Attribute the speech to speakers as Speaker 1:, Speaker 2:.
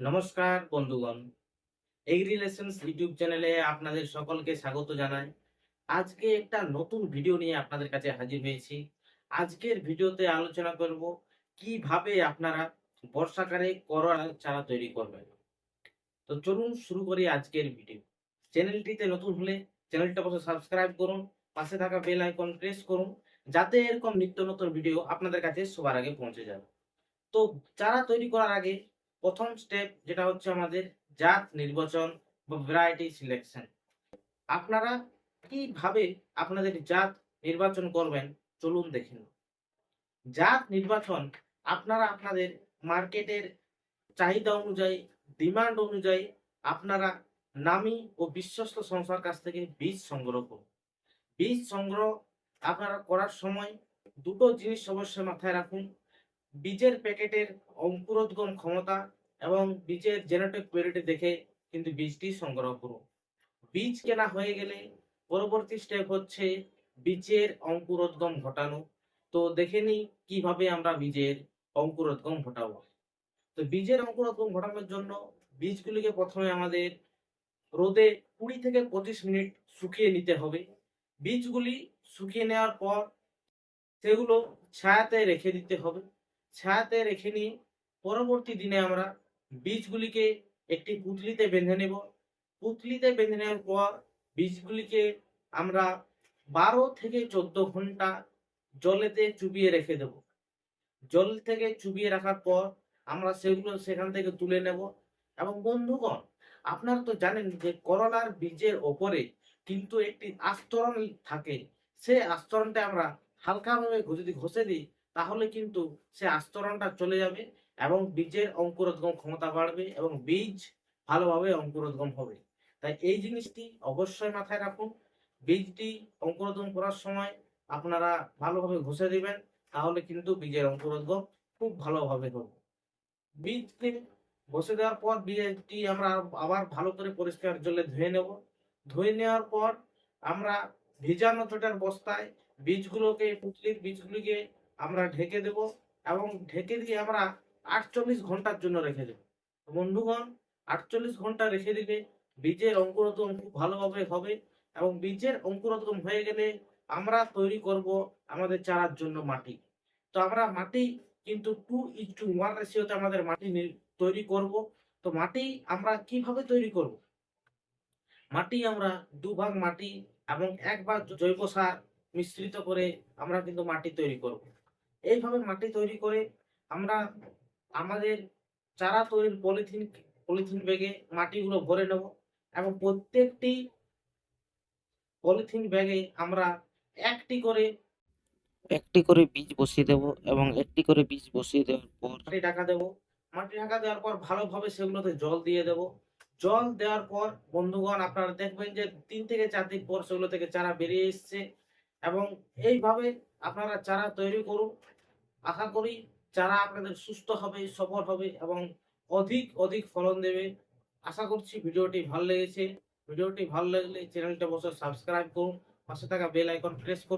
Speaker 1: নমস্কার বন্ধুগণ, এগ্রিলেশনস ইউটিউব চ্যানেলে আপনাদের সকলকে স্বাগত জানাই। আজকে একটা নতুন ভিডিও নিয়ে আপনাদের কাছে হাজির হয়েছি। আজকের ভিডিওতে আলোচনা করব কিভাবে আপনারা বর্ষাকালে করলা চারা তৈরি করবেন। তো চলুন শুরু করি আজকের ভিডিও। চ্যানেলটিতে নতুন হলে চ্যানেলটা অবশ্যই সাবস্ক্রাইব করুন, পাশে থাকা বেল আইকন প্রেস করুন, যাতে এরকম নিত্য নতুন ভিডিও আপনাদের কাছে সবার আগে পৌঁছে যাবে। তো চারা তৈরি করার আগে প্রথম স্টেপ যেটা হচ্ছে আমাদের জাত নির্বাচন বা ভ্যারাইটি সিলেকশন। আপনারা কিভাবে আপনাদের জাত নির্বাচন করবেন চলুন দেখে নিন। জাত নির্বাচন আপনারা আপনাদের মার্কেটের চাহিদা অনুযায়ী, ডিমান্ড অনুযায়ী আপনারা নামী ও বিশ্বস্ত সংস্থার কাছ থেকে বীজ সংগ্রহ করুন। বীজ সংগ্রহ আপনারা করার সময় দুটো জিনিস অবশ্যই মাথায় রাখুন: বীজের প্যাকেটের অঙ্কুরোদ্গম ক্ষমতা এবং বীজের জেনেটিক কোয়ালিটি দেখে কিন্তু বীজটি সংগ্রহ করুন। বীজ কেনা হয়ে গেলে পরবর্তী স্টেপ হচ্ছে বীজের অঙ্কুরোদ্গম ঘটানো। তো দেখে নিই কিভাবে আমরা বীজের অঙ্কুরোদ্গম ঘটাবো। তো বীজের অঙ্কুরোদ্গম ঘটানোর জন্য বীজগুলিকে প্রথমে আমাদের রোদে 20 থেকে 25 মিনিট শুকিয়ে নিতে হবে। বীজগুলি শুকিয়ে নেওয়ার পর সেগুলো ছায়াতে রেখে দিতে হবে। ছায়াতে রেখে নিয়ে পরবর্তী দিনে আমরা বীজগুলিকে একটি পুঁটলিতে বেঁধে নেব। পুঁটলিতে বেঁধে নেওয়ার পর বীজগুলিকে আমরা 12 থেকে 14 ঘন্টা জলেতে চুবিয়ে রেখে দেব। জল থেকে চুবিয়ে রাখার পর আমরা সেগুলো সেখান থেকে তুলে নেব। এবং বন্ধুগণ, আপনারা তো জানেন যে করলার বীজের ওপরে কিন্তু একটি আস্তরণ থাকে। সেই আস্তরণটা আমরা হালকাভাবে যদি ঘষে দিই তাহলে কিন্তু সে আস্তরণটা চলে যাবে এবং বীজের অঙ্কুরোদ্গম ক্ষমতা বাড়বে এবং বীজ ভালোভাবে অঙ্কুরোদ্গম হবে। তাই এই জিনিসটি অবশ্যই মাথায় রাখুন। বীজটি অঙ্কুরোদ্গম করার সময় আপনারা ভালোভাবে ঘষে দিবেন, তাহলে কিন্তু বীজের অঙ্কুরোদ্গম খুব ভালোভাবে হবে। বীজকে বসে দেওয়ার পর বীজটি আমরা আবার ভালো করে পরিষ্কার জলে ধুয়ে নেব। ধুয়ে নেওয়ার পর আমরা ভিজানো চটের বস্তায় পুঁতলির বীজগুলিকে আমরা ঢেকে দেব এবং ঢেকে দিয়ে আমরা 48 ঘন্টার জন্য রেখে দেব। বন্ধুগণ, 48 ঘন্টা রেখে দিলে বীজের অঙ্কুরোদ্গম খুব ভালোভাবে হবে এবং বীজের অঙ্কুরোদ্গম হয়ে গেলে আমরা তৈরি করব আমাদের চারার জন্য মাটি। তো আমরা মাটি কিন্তু 2:1 রেশিওতে আমাদের মাটি তৈরি করব। তো মাটি আমরা কিভাবে তৈরি করব? মাটি আমরা 2 ভাগ মাটি এবং 1 ভাগ জৈব সার মিশ্রিত করে আমরা কিন্তু মাটি তৈরি করব। এইভাবে মাটি তৈরি করে আমরা আমাদের চারা তৈরির পলিথিন ব্যাগে মাটিগুলো ভরে নেব এবং প্রত্যেকটি পলিথিন ব্যাগে আমরা একটি করে বীজ বসিয়ে দেব এবং একটি করে বীজ বসিয়ে দেওয়ার পর মাটি ঢাকা দেব। মাটি ঢাকা দেওয়ার পর ভালোভাবে সেগুলোতে জল দিয়ে দেব। জল দেওয়ার পর বন্ধুগণ, আপনারা দেখবেন যে 3 থেকে 4 দিন পর সেগুলো থেকে চারা বেরিয়ে এসছে এবং এইভাবে আপনারা চারা তৈরি করুন। আশা করি চারা আপনাদের সুস্থ হবে, সবল হবে এবং অধিক অধিক ফলন দেবে। আশা করছি ভিডিওটি ভালো লেগেছে। ভিডিওটি ভালো লাগলে চ্যানেলটা অবশ্যই সাবস্ক্রাইব করুন, পাশে থাকা বেল আইকন প্রেস করুন।